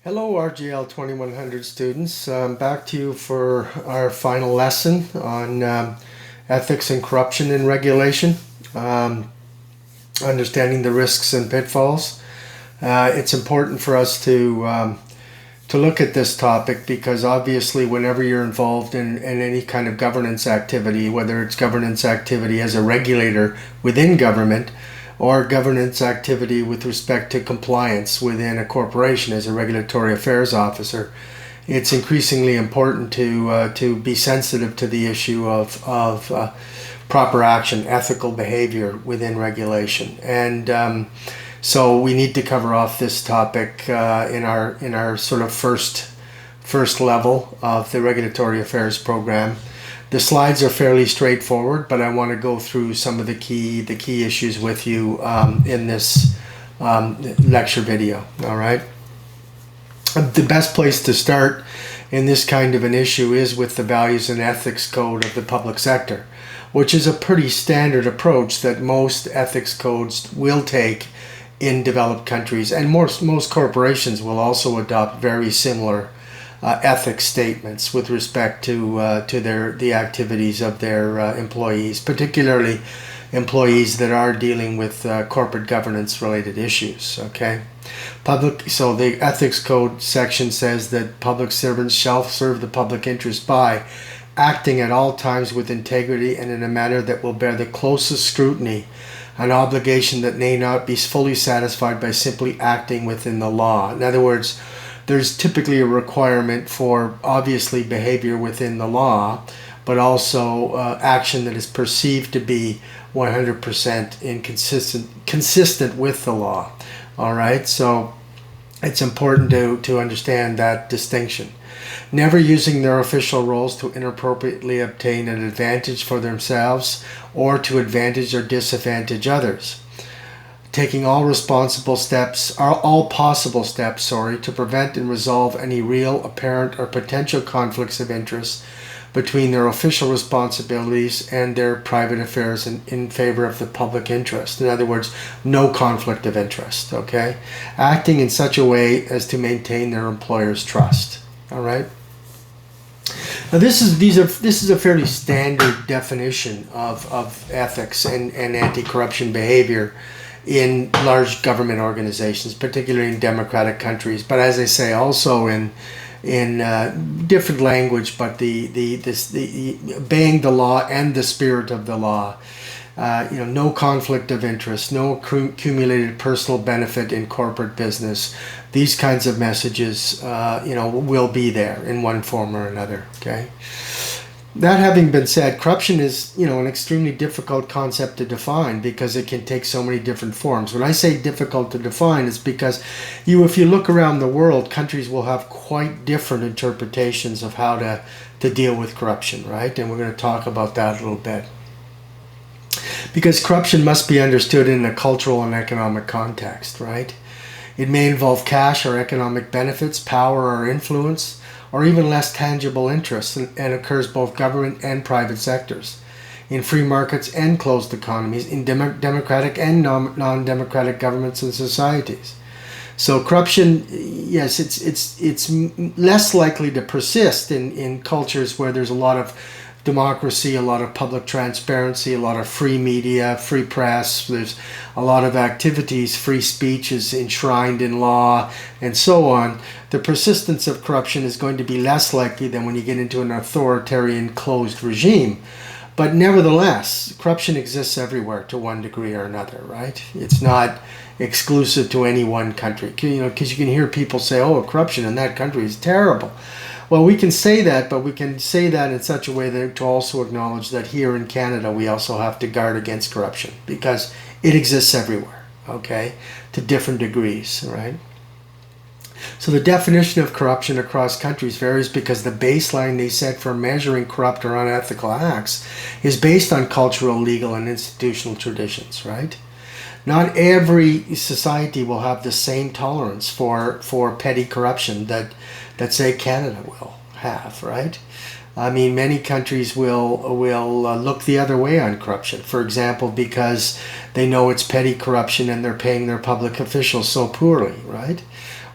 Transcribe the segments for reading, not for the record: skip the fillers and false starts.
Hello RGL 2100 students. Back to you for our final lesson on ethics and corruption in regulation, understanding the risks and pitfalls. It's important for us to look at this topic because obviously whenever you're involved in any kind of governance activity, whether it's governance activity as a regulator within government, or governance activity with respect to compliance within a corporation as a regulatory affairs officer, it's increasingly important to be sensitive to the issue of proper action, ethical behavior within regulation, and so we need to cover off this topic in our sort of first level of the regulatory affairs program. The slides are fairly straightforward, but I want to go through some of the key issues with you in this lecture video. All right. The best place to start in this kind of an issue is with the values and ethics code of the public sector, which is a pretty standard approach that most ethics codes will take in developed countries, and most corporations will also adopt very similar ethics statements with respect to the activities of their employees, particularly employees that are dealing with corporate governance related issues. Okay, so the ethics code section says that public servants shall serve the public interest by acting at all times with integrity and in a manner that will bear the closest scrutiny, an obligation that may not be fully satisfied by simply acting within the law. In other words, there's typically a requirement for obviously behavior within the law, but also action that is perceived to be 100% consistent with the law. All right, so it's important to understand that distinction. Never using their official roles to inappropriately obtain an advantage for themselves or to advantage or disadvantage others. Taking all possible steps to prevent and resolve any real, apparent, or potential conflicts of interest between their official responsibilities and their private affairs in favor of the public interest. In other words, no conflict of interest, okay? Acting in such a way as to maintain their employer's trust, all right? Now this is a fairly standard definition of ethics and anti-corruption behavior in large government organizations, particularly in democratic countries, but as I say, also in different language, but the obeying the law and the spirit of the law. No conflict of interest, no accumulated personal benefit in corporate business. These kinds of messages, will be there in one form or another. Okay. That having been said, corruption is, an extremely difficult concept to define because it can take so many different forms. When I say difficult to define, it's because if you look around the world, countries will have quite different interpretations of how to deal with corruption, right? And we're going to talk about that a little bit. Because corruption must be understood in a cultural and economic context, right? It may involve cash or economic benefits, power or influence, or even less tangible interests, and occurs both government and private sectors, in free markets and closed economies, in democratic and non-democratic governments and societies. So corruption, yes, it's less likely to persist in cultures where there's a lot of democracy, a lot of public transparency, a lot of free media, free press, there's a lot of activities, free speech is enshrined in law, and so on. The persistence of corruption is going to be less likely than when you get into an authoritarian closed regime. But nevertheless, corruption exists everywhere to one degree or another, right? It's not exclusive to any one country, because you can hear people say, oh, corruption in that country is terrible. Well, we can say that, but we can say that in such a way that to also acknowledge that here in Canada, we also have to guard against corruption because it exists everywhere, okay, to different degrees, right? So the definition of corruption across countries varies because the baseline they set for measuring corrupt or unethical acts is based on cultural, legal, and institutional traditions, right? Not every society will have the same tolerance for petty corruption that say Canada will have, right? I mean, many countries will look the other way on corruption. For example, because they know it's petty corruption and they're paying their public officials so poorly, right?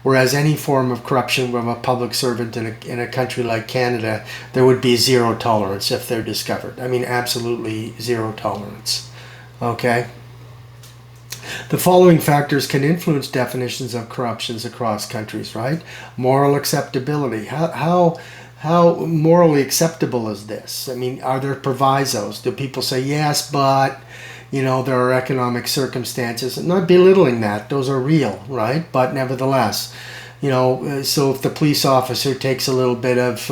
Whereas any form of corruption from a public servant in a country like Canada, there would be zero tolerance if they're discovered. I mean, absolutely zero tolerance. Okay? The following factors can influence definitions of corruptions across countries, right? Moral acceptability. How morally acceptable is this? I mean, are there provisos? Do people say, yes, but, there are economic circumstances? I'm not belittling that. Those are real, right? But nevertheless, so if the police officer takes a little bit of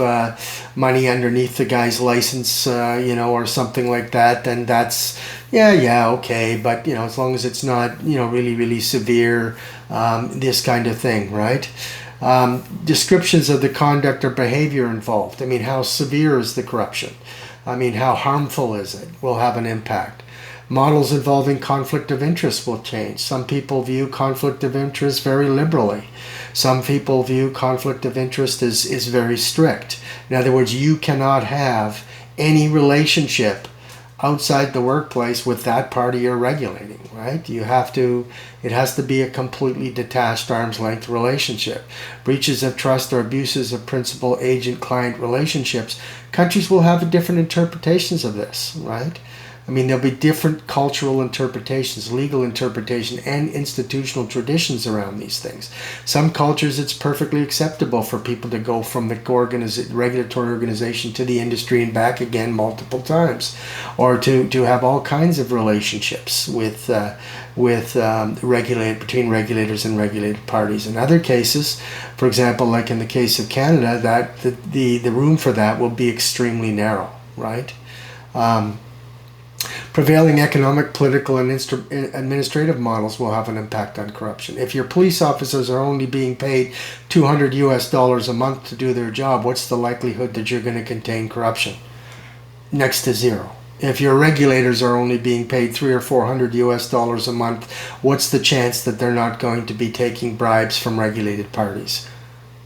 money underneath the guy's license, or something like that, then that's, okay. But, as long as it's not, really, really severe, this kind of thing, right? Descriptions of the conduct or behavior involved. I mean, how severe is the corruption? I mean, how harmful is it? Will have an impact. Models involving conflict of interest will change. Some people view conflict of interest very liberally. Some people view conflict of interest as very strict. In other words, you cannot have any relationship outside the workplace with that party you're regulating, right? It has to be a completely detached arm's length relationship. Breaches of trust or abuses of principal agent-client relationships, countries will have different interpretations of this, right? I mean, there'll be different cultural interpretations, legal interpretation, and institutional traditions around these things. Some cultures, it's perfectly acceptable for people to go from the regulatory organization to the industry and back again multiple times, or to have all kinds of relationships between regulators and regulated parties. In other cases, for example, like in the case of Canada, that the room for that will be extremely narrow, right? Prevailing economic, political, and administrative models will have an impact on corruption. If your police officers are only being paid $200 a month to do their job, what's the likelihood that you're going to contain corruption? Next to zero. If your regulators are only being paid $300 or $400 a month, what's the chance that they're not going to be taking bribes from regulated parties?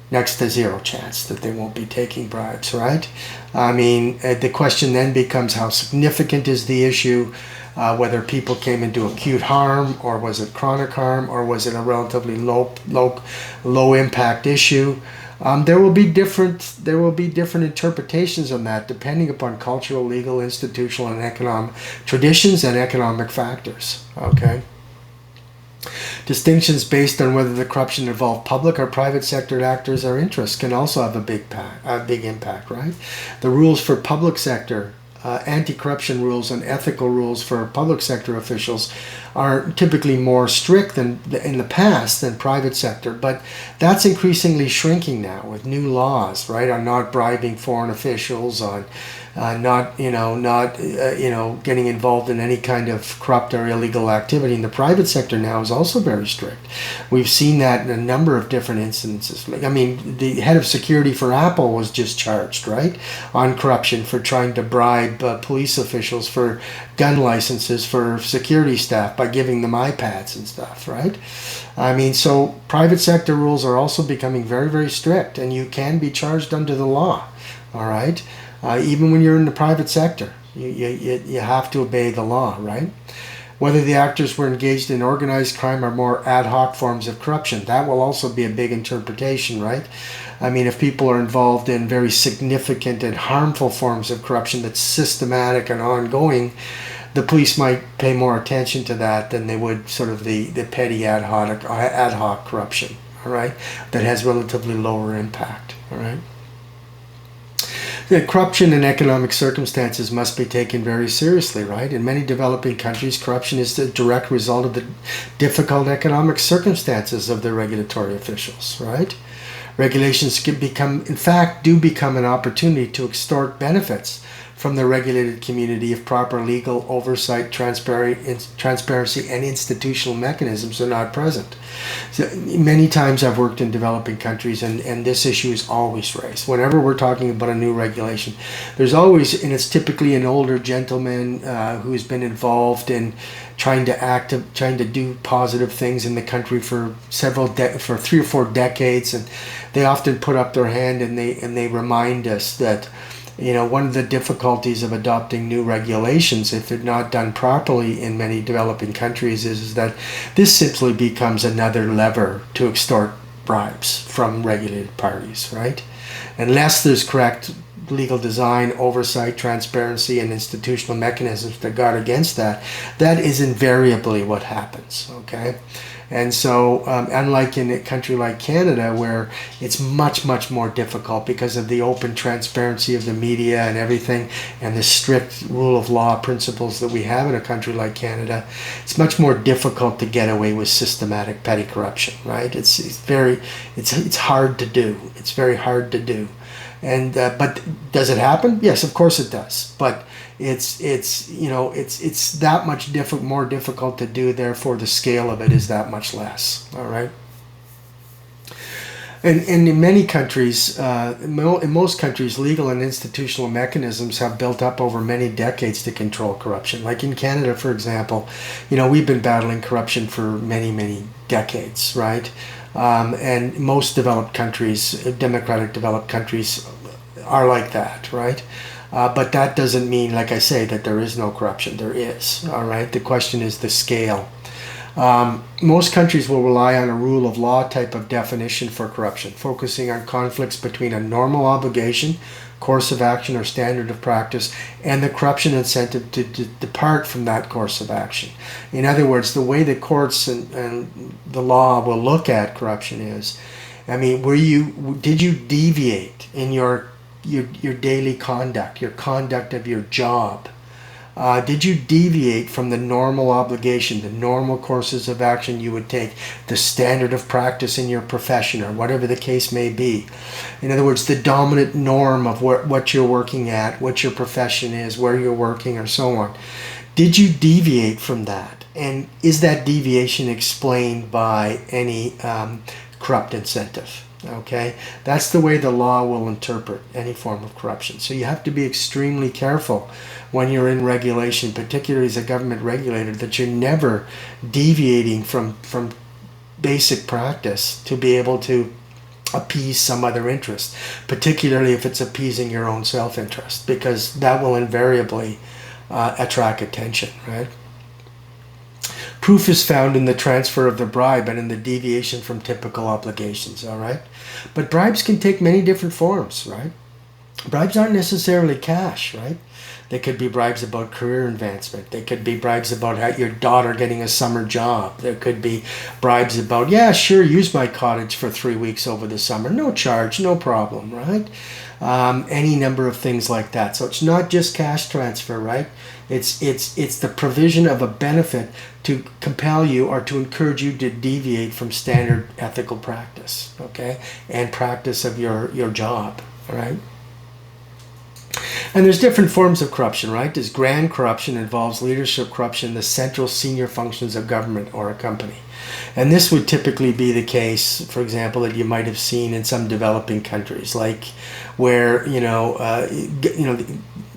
Next to zero chance that they won't be taking bribes, right? I mean, the question then becomes how significant is the issue, whether people came into acute harm, or was it chronic harm, or was it a relatively low impact issue? There will be different interpretations on that depending upon cultural, legal, institutional, and economic traditions and economic factors. Okay. Distinctions based on whether the corruption involved public or private sector actors or interests can also have a big impact, right? The rules for public sector, anti-corruption rules and ethical rules for public sector officials are typically more strict in the past than private sector, but that's increasingly shrinking now with new laws, right, on not bribing foreign officials, on not getting involved in any kind of corrupt or illegal activity. And the private sector now is also very strict. We've seen that in a number of different instances. I mean, the head of security for Apple was just charged, right, on corruption for trying to bribe police officials for gun licenses for security staff by giving them iPads and stuff, right? I mean, so private sector rules are also becoming very, very strict, and you can be charged under the law, all right? Even when you're in the private sector, you have to obey the law, right? Whether the actors were engaged in organized crime or more ad hoc forms of corruption, that will also be a big interpretation, right? I mean, if people are involved in very significant and harmful forms of corruption that's systematic and ongoing, the police might pay more attention to that than they would sort of the petty ad hoc corruption, all right, that has relatively lower impact, all right? The corruption in economic circumstances must be taken very seriously, right? In many developing countries, corruption is the direct result of the difficult economic circumstances of the regulatory officials, right? Regulations do become an opportunity to extort benefits from the regulated community if proper legal oversight, transparency, and institutional mechanisms are not present. So many times I've worked in developing countries, and this issue is always raised. Whenever we're talking about a new regulation, there's always, and it's typically an older gentleman who's been involved in trying to do positive things in the country for 3 or 4 decades, and they often put up their hand and they remind us that one of the difficulties of adopting new regulations, if they're not done properly in many developing countries, is that this simply becomes another lever to extort bribes from regulated parties, right? Unless there's correct legal design, oversight, transparency, and institutional mechanisms that guard against that, that is invariably what happens, okay? And so, unlike in a country like Canada, where it's much, much more difficult because of the open transparency of the media and everything, and the strict rule of law principles that we have in a country like Canada, it's much more difficult to get away with systematic petty corruption, right? It's hard to do. It's very hard to do. And but does it happen? Yes, of course it does. But it's that much more difficult to do. Therefore, the scale of it is that much less. All right. And in many countries, in most countries, legal and institutional mechanisms have built up over many decades to control corruption. Like in Canada, for example, we've been battling corruption for many, many decades, right? And most developed countries, democratic developed countries, are like that, right? But that doesn't mean, like I say, that there is no corruption. There is, all right? The question is the scale. Most countries will rely on a rule of law type of definition for corruption, focusing on conflicts between a normal obligation, course of action, or standard of practice, and the corruption incentive to depart from that course of action. In other words, the way the courts and the law will look at corruption is, did you deviate in your daily conduct, your conduct of your job? Did you deviate from the normal obligation, the normal courses of action you would take, the standard of practice in your profession, or whatever the case may be? In other words, the dominant norm of what you're working at, what your profession is, where you're working, or so on. Did you deviate from that? And is that deviation explained by any corrupt incentive? Okay, that's the way the law will interpret any form of corruption. So you have to be extremely careful when you're in regulation, particularly as a government regulator, that you're never deviating from basic practice to be able to appease some other interest, particularly if it's appeasing your own self-interest, because that will invariably attract attention, right? Proof is found in the transfer of the bribe and in the deviation from typical obligations, all right? But bribes can take many different forms, right? Bribes aren't necessarily cash, right? They could be bribes about career advancement. They could be bribes about your daughter getting a summer job. There could be bribes about, yeah, sure, use my cottage for 3 weeks over the summer. No charge, no problem, right? Any number of things like that. So it's not just cash transfer, right? It's the provision of a benefit to compel you or to encourage you to deviate from standard ethical practice, okay, and practice of your job, all right? And there's different forms of corruption, right? There's grand corruption, involves leadership corruption in the central senior functions of government or a company. And this would typically be the case, for example, that you might have seen in some developing countries, like where,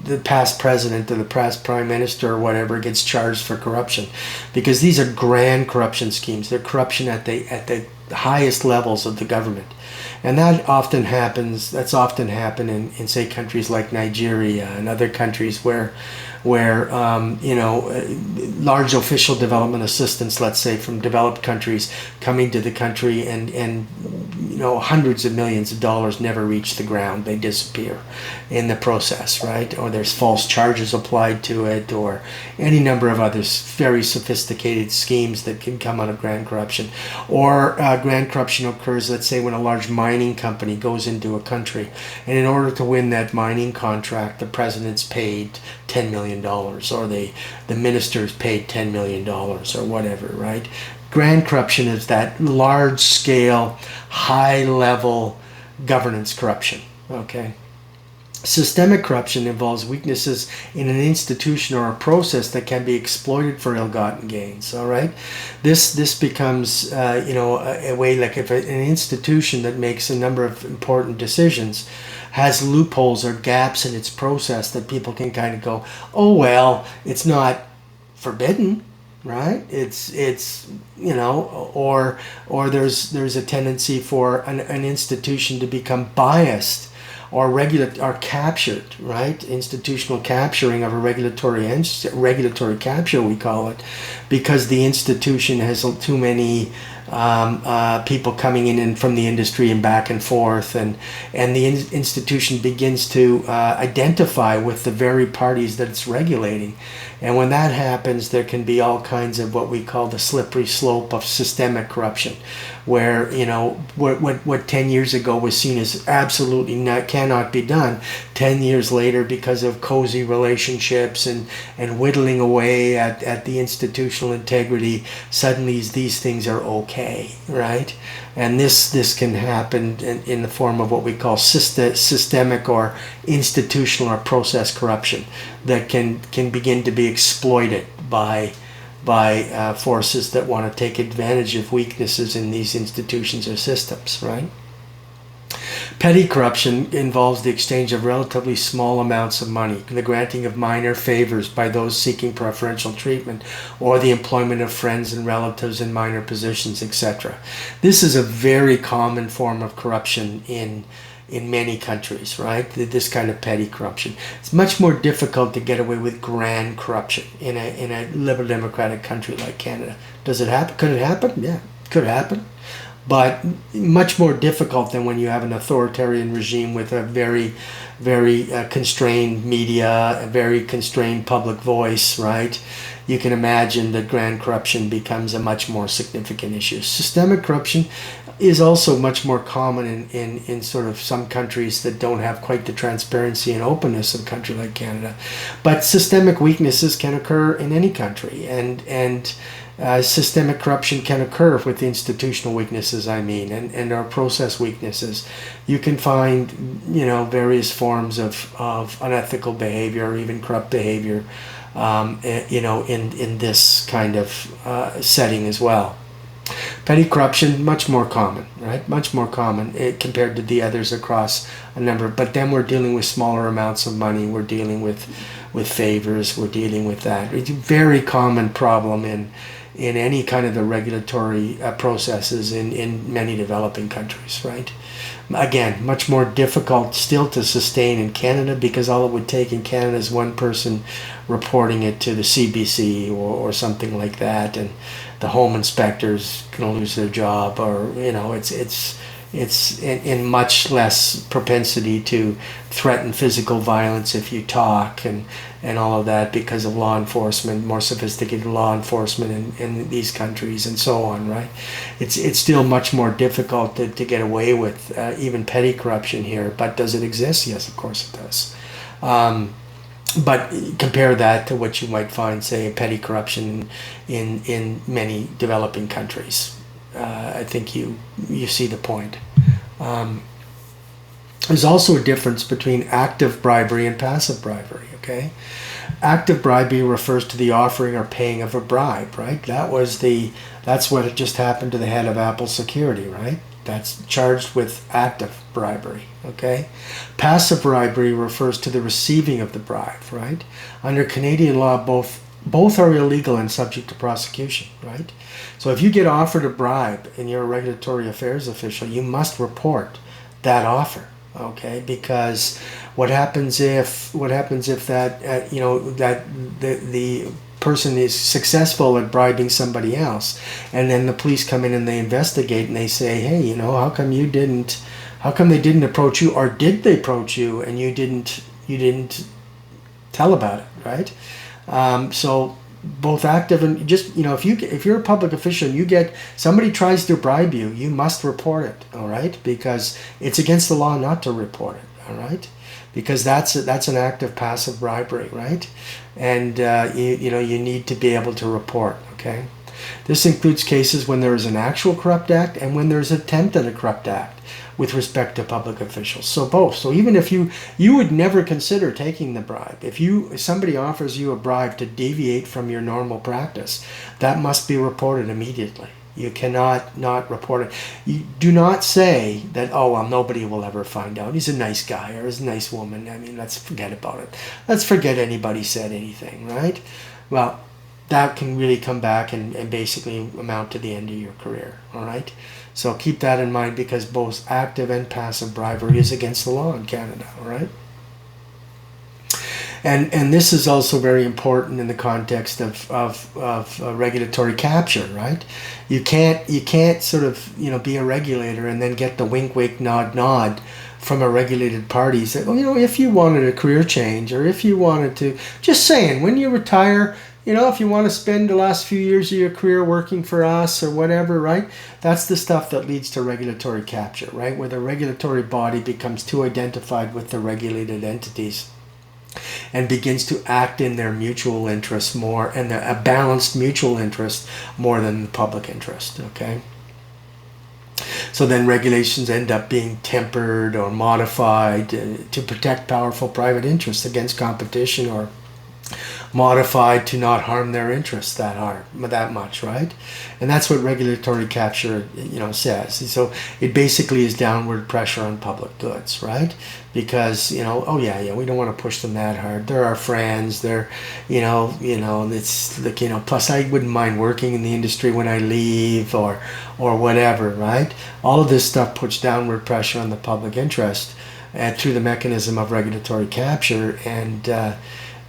the past president or the past prime minister or whatever gets charged for corruption, because these are grand corruption schemes. They're corruption at the highest levels of the government. And that's often happened in say countries like Nigeria and other countries where large official development assistance, let's say, from developed countries coming to the country and hundreds of millions of dollars never reach the ground. They disappear in the process, right? Or there's false charges applied to it, or any number of other very sophisticated schemes that can come out of grand corruption. Or grand corruption occurs, let's say, when a large mining company goes into a country, and in order to win that mining contract, the president's paid $10 million, or the ministers paid $10 million, or whatever, right? Grand corruption is that large-scale, high-level governance corruption, okay? Systemic corruption involves weaknesses in an institution or a process that can be exploited for ill-gotten gains, all right? This becomes, a way, like if an institution that makes a number of important decisions has loopholes or gaps in its process that people can kind of go, oh, well, it's not forbidden, right? It's or there's a tendency for an institution to become biased are captured, right? Institutional capturing of a regulatory capture, we call it, because the institution has too many people coming in and from the industry and back and forth, and the institution begins to identify with the very parties that it's regulating. And when that happens, there can be all kinds of what we call the slippery slope of systemic corruption, where, you know, what 10 years ago was seen as absolutely cannot be done, 10 years later, because of cozy relationships and whittling away at the institutional integrity, suddenly these things are okay, right? And this can happen in the form of what we call systemic or institutional or process corruption that can begin to be exploited by forces that want to take advantage of weaknesses in these institutions or systems, right? Petty corruption involves the exchange of relatively small amounts of money, the granting of minor favors by those seeking preferential treatment, or the employment of friends and relatives in minor positions, etc. This is a very common form of corruption in many countries, right? This kind of petty corruption. It's much more difficult to get away with grand corruption in a liberal democratic country like Canada. Does it happen? Could it happen? Yeah, it could happen. But much more difficult than when you have an authoritarian regime with a very, very constrained media, a very constrained public voice, right? You can imagine that grand corruption becomes a much more significant issue. Systemic corruption is also much more common in sort of some countries that don't have quite the transparency and openness of a country like Canada. But systemic weaknesses can occur in any country, and systemic corruption can occur with institutional weaknesses, and our process weaknesses. You can find, you know, various forms of unethical behavior or even corrupt behavior, you know, in this kind of setting as well. Petty corruption, much more common, right? Much more common compared to the others across a number. But then we're dealing with smaller amounts of money. We're dealing with favors. We're dealing with that. It's a very common problem in any kind of the regulatory processes in many developing countries, right? Again, much more difficult still to sustain in Canada, because all it would take in Canada is one person reporting it to the CBC or something like that, and the home inspectors can lose their job, or, you know, it's in much less propensity to threaten physical violence if you talk, and all of that, because of law enforcement, more sophisticated law enforcement in these countries, and so on, right? It's still much more difficult to get away with even petty corruption here. But does it exist? Yes, of course it does. But compare that to what you might find, say, petty corruption in many developing countries. I think you see the point. There's also a difference between active bribery and passive bribery, okay? Active bribery refers to the offering or paying of a bribe, right? That's what had just happened to the head of Apple Security, right? That's charged with active bribery, okay? Passive bribery refers to the receiving of the bribe, right? Under Canadian law, both are illegal and subject to prosecution, right? So if you get offered a bribe and you're a regulatory affairs official, you must report that offer, okay? Because what happens if that you know, that the person is successful at bribing somebody else, and then the police come in and they investigate and they say, hey, you know, how come they didn't approach you, or did they approach you and you didn't tell about it, right? So both active and just, you know, if you're a public official and somebody tries to bribe you, you must report it, all right? Because it's against the law not to report it, all right? Because that's an act of passive bribery, right? And you need to be able to report, okay? This includes cases when there is an actual corrupt act and when there's an attempt at a corrupt act with respect to public officials. So both. So even if you would never consider taking the bribe, if somebody offers you a bribe to deviate from your normal practice, that must be reported immediately. You cannot not report it. You do not say that, oh, well, nobody will ever find out. He's a nice guy or he's a nice woman. I mean, let's forget about it. Let's forget anybody said anything, right? Well, that can really come back and basically amount to the end of your career, all right? So keep that in mind, because both active and passive bribery is against the law in Canada, all right? And this is also very important in the context of regulatory capture, right? You can't sort of, you know, be a regulator and then get the wink wink nod nod from a regulated party. Say, well, you know, if you wanted a career change, or if you wanted to, just saying, when you retire, you know, if you want to spend the last few years of your career working for us or whatever, right? That's the stuff that leads to regulatory capture, right? Where the regulatory body becomes too identified with the regulated entities and begins to act in their mutual interest more, and a balanced mutual interest more than the public interest, okay? So then regulations end up being tempered or modified to protect powerful private interests against competition, or modified to not harm their interests that much, right? And that's what regulatory capture, you know, says. So it basically is downward pressure on public goods, right? Because, you know, oh yeah, we don't want to push them that hard. They're our friends. They're, you know, it's like, you know, plus I wouldn't mind working in the industry when I leave, or whatever, right? All of this stuff puts downward pressure on the public interest through the mechanism of regulatory capture, and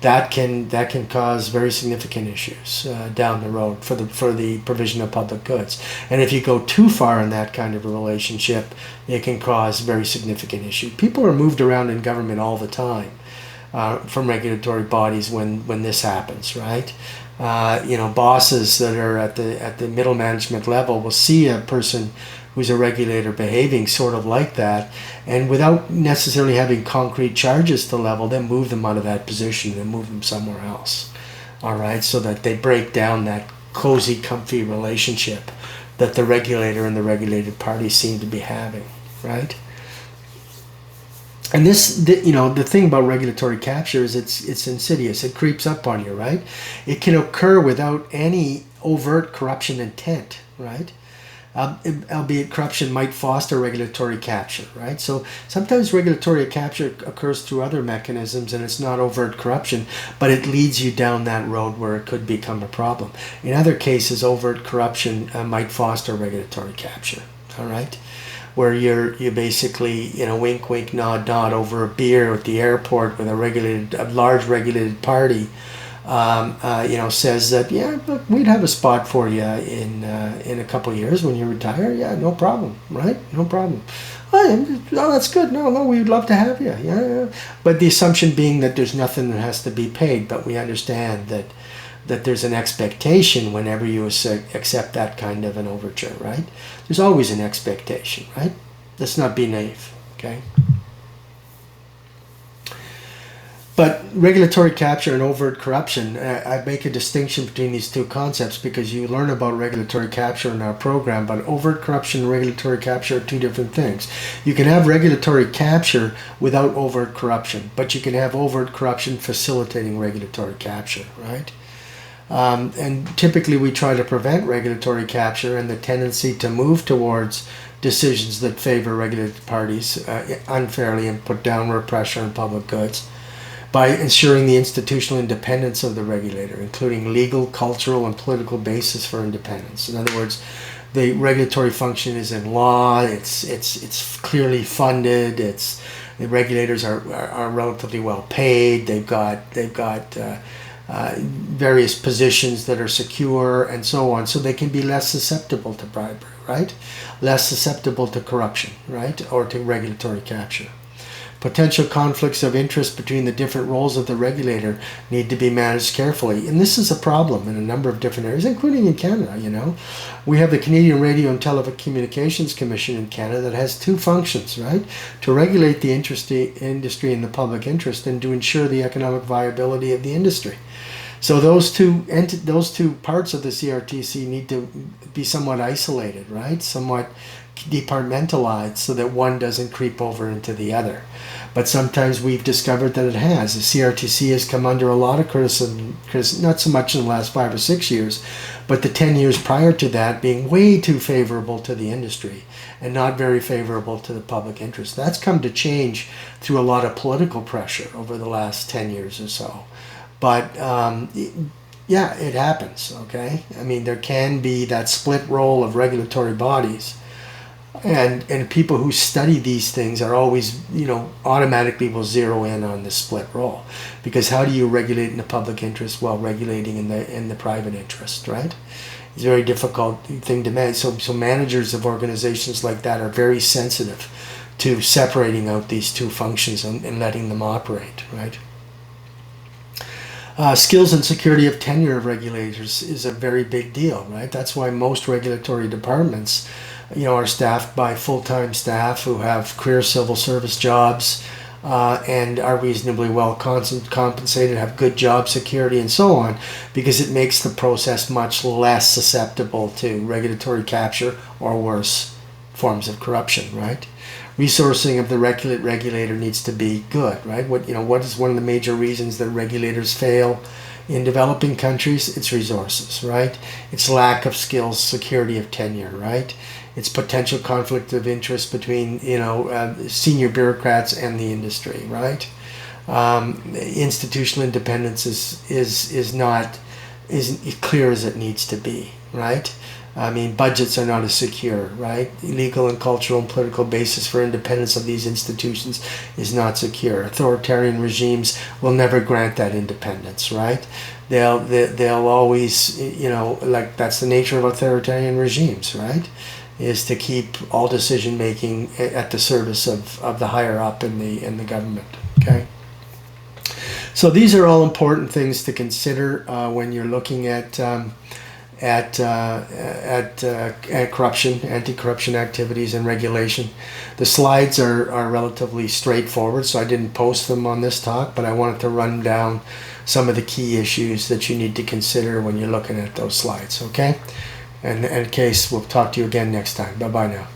that can cause very significant issues down the road for the provision of public goods. And if you go too far in that kind of a relationship, it can cause very significant issues. People are moved around in government all the time from regulatory bodies when this happens, right? You know, bosses that are at the middle management level will see a person who's a regulator behaving sort of like that, and without necessarily having concrete charges to level, then move them out of that position and move them somewhere else, all right, so that they break down that cozy, comfy relationship that the regulator and the regulated party seem to be having, right? And you know, the thing about regulatory capture is it's insidious. It creeps up on you, right? It can occur without any overt corruption intent, right? Albeit corruption might foster regulatory capture, right? So sometimes regulatory capture occurs through other mechanisms, and it's not overt corruption, but it leads you down that road where it could become a problem. In other cases, overt corruption might foster regulatory capture, all right? Where you basically, you know, wink wink nod nod over a beer at the airport with a large regulated party, you know, says that, yeah, look, we'd have a spot for you in a couple of years when you retire. Yeah, no problem, right? No problem. Oh, that's good. No, we'd love to have you. Yeah. But the assumption being that there's nothing that has to be paid, but we understand that there's an expectation whenever you accept that kind of an overture, right? There's always an expectation, right? Let's not be naive, okay? But regulatory capture and overt corruption, I make a distinction between these two concepts because you learn about regulatory capture in our program, but overt corruption and regulatory capture are two different things. You can have regulatory capture without overt corruption, but you can have overt corruption facilitating regulatory capture, right? And typically we try to prevent regulatory capture and the tendency to move towards decisions that favor regulated parties unfairly and put downward pressure on public goods by ensuring the institutional independence of the regulator, including legal, cultural, and political basis for independence. In other words, the regulatory function is in law. It's clearly funded. The regulators are relatively well paid. They've got various positions that are secure and so on, so they can be less susceptible to bribery, right? Less susceptible to corruption, right? Or to regulatory capture. Potential conflicts of interest between the different roles of the regulator need to be managed carefully. And this is a problem in a number of different areas, including in Canada, you know. We have the Canadian Radio and Telecommunications Commission in Canada that has two functions, right? To regulate the industry in the public interest and to ensure the economic viability of the industry. So those two parts of the CRTC need to be somewhat isolated, right? Somewhat departmentalized so that one doesn't creep over into the other. But sometimes we've discovered that it has. The CRTC has come under a lot of criticism, not so much in the last 5 or 6 years, but the 10 years prior to that being way too favorable to the industry and not very favorable to the public interest. That's come to change through a lot of political pressure over the last 10 years or so. But yeah, it happens, okay? I mean, there can be that split role of regulatory bodies And people who study these things are always, automatically will zero in on the split role, because how do you regulate in the public interest while regulating in the private interest, right? It's a very difficult thing to manage. So managers of organizations like that are very sensitive to separating out these two functions and letting them operate, right? Skills and security of tenure of regulators is a very big deal, right? That's why most regulatory departments, are staffed by full-time staff who have career civil service jobs and are reasonably well compensated, have good job security, and so on, because it makes the process much less susceptible to regulatory capture or worse forms of corruption, right? Resourcing of the regulator needs to be good, right? What is one of the major reasons that regulators fail in developing countries? It's resources, right? It's lack of skills, security of tenure, right? It's potential conflict of interest between senior bureaucrats and the industry, right? Institutional independence is not as clear as it needs to be, right? I mean, budgets are not as secure, right? Legal and cultural and political basis for independence of these institutions is not secure. Authoritarian regimes will never grant that independence, right? They'll always, like, that's the nature of authoritarian regimes, right? Is to keep all decision making at the service of the higher up in the government. Okay. So these are all important things to consider when you're looking at corruption, anti-corruption activities, and regulation. The slides are relatively straightforward, so I didn't post them on this talk, but I wanted to run down some of the key issues that you need to consider when you're looking at those slides. Okay. And in case, we'll talk to you again next time. Bye-bye now.